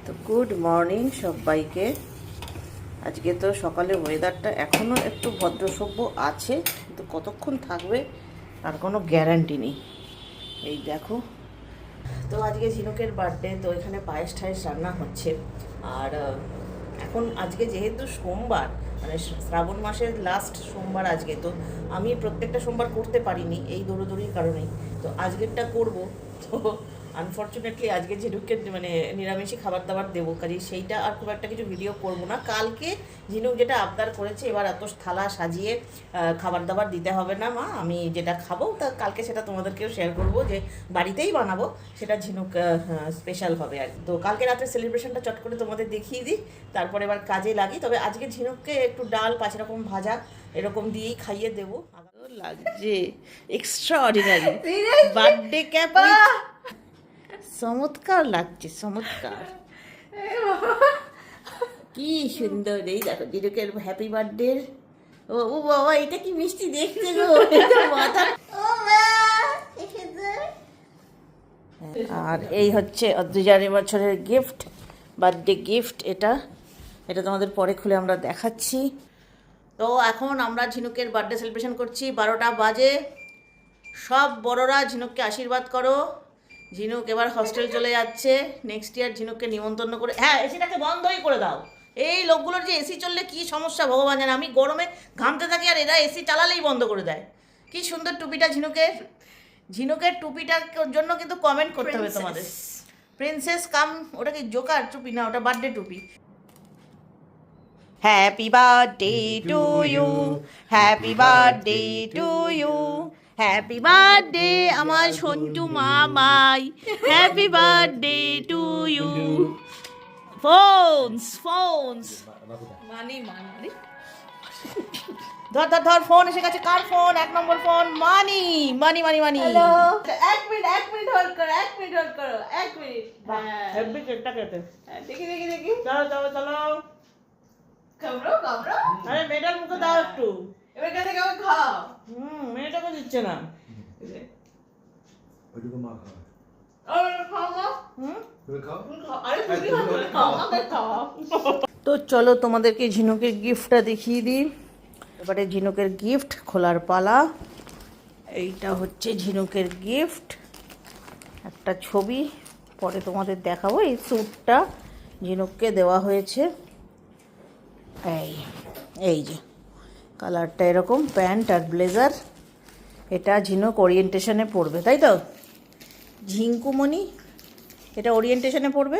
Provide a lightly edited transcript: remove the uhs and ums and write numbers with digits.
তো good morning সবাইকে। আজকে তো সকালে ওয়েদারটা এখনও একটু ভদ্রসভ্য আছে, কিন্তু কতক্ষণ থাকবে তার কোনো গ্যারান্টি নেই। এই দেখো, তো আজকে ঝিনুকের বার্থডে, তো এখানে পায়েস ঠায়েস রান্না হচ্ছে। আর এখন আজকে যেহেতু সোমবার, মানে শ্রাবণ মাসের লাস্ট সোমবার আজকে, তো আমি প্রত্যেকটা সোমবার করতে পারিনি এই দৌড়োদৌড়ির কারণেই। তো আজকেরটা করব। তো আনফর্চুনেটলি আজকে ঝিনুককে মানে নিরামিষই খাবার দাবার দেবো, কাজে সেইটা আর খুব একটা কিছু ভিডিও করবো না। কালকে ঝিনুক যেটা আবদার করেছে, এবার এত থালা সাজিয়ে খাবার দাবার দিতে হবে না মা, আমি যেটা খাবো তা কালকে সেটা তোমাদেরকেও শেয়ার করবো, যে বাড়িতেই বানাবো, সেটা ঝিনুক স্পেশাল হবে আর কি। তো কালকে রাতে সেলিব্রেশনটা চট করে তোমাদের দেখিয়ে দিই, তারপরে এবার কাজে লাগি। তবে আজকে ঝিনুককে একটু ডাল 5 রকম ভাজা এরকম দিয়েই খাইয়ে দেবো। লাগছে এক্সট্রা অর্ডিনারি বার্থডে ক্যাপ, চমৎকার লাগছে, চমৎকার, কি সুন্দর। এই দেখো ঝিনুকের হ্যাপি বার্থডে। ও ও বাবা, এটা কি মিষ্টি দেখতে গো, মাথা। আর এই হচ্ছে 2000 বছরের গিফট, বার্থডে গিফট। এটা এটা তোমাদের পরে খুলে আমরা দেখাচ্ছি। তো এখন আমরা ঝিনুকের বার্থডে সেলিব্রেশন করছি, 12টা বাজে। সব বড়রা ঝিনুককে আশীর্বাদ করো। ঝিনুক এবার হস্টেল চলে যাচ্ছে, নেক্সট ইয়ার ঝিনুককে নিমন্ত্রণ করে। হ্যাঁ, এসিটাকে বন্ধই করে দাও। এই লোকগুলোর যে এসি চললে কি সমস্যা ভগবান জানে। আমি গরমে ঘামতে থাকি আর এরা এসি চালালেই বন্ধ করে দেয়। কি সুন্দর টুপিটা ঝিনুকের, ঝিনুকের টুপিটার জন্য কিন্তু কমেন্ট করতে হবে তোমাদের। প্রিন্সেস কাম, ওটা কি জোকার টুপি না, ওটা বার্থডে টুপি। Happy birthday to you, happy birthday to you, happy birthday আমার সন্টু মামাই, happy birthday to you. Phones phones, money money, ধর ধর ধর, ফোন এসে গেছে। কার ফোন? 1 নম্বর phone. Money money money money. Hello, 1 minute hold করো, 1 মিনিট হোল্ড করো, 1 মিনিট। হেভি কেকটা কেটে দেখি দেখি দেখি, চলো চলো চলো। কামড়ো কামড়ো। আরে মেয়েটার মুখে দাও একটু। এবার কাছে কেমন খাও? মেয়েটাকে দিচ্ছে না। ওইটুকু মা খাওয়া। আর খাও না? তুমি খাও। আরে তুমি খাও, আমাকে খাও। তো চলো তোমাদেরকে ঝিনুকের গিফটটা দেখিয়ে দিই। এবারে ঝিনুকের গিফট খোলার পালা। এইটা হচ্ছে ঝিনুকের গিফট, একটা ছবি পরে তোমাদের দেখাবো। এই স্যুটটা ঝিনুককে দেওয়া হয়েছে। এই এই যে কালারটা এরকম, প্যান্ট আর ব্লেজার। এটা ঝিনুক ওরিয়েন্টেশনে পড়বে, তাই তো ঝিঙ্কুমণি? এটা ওরিয়েন্টেশনে পড়বে।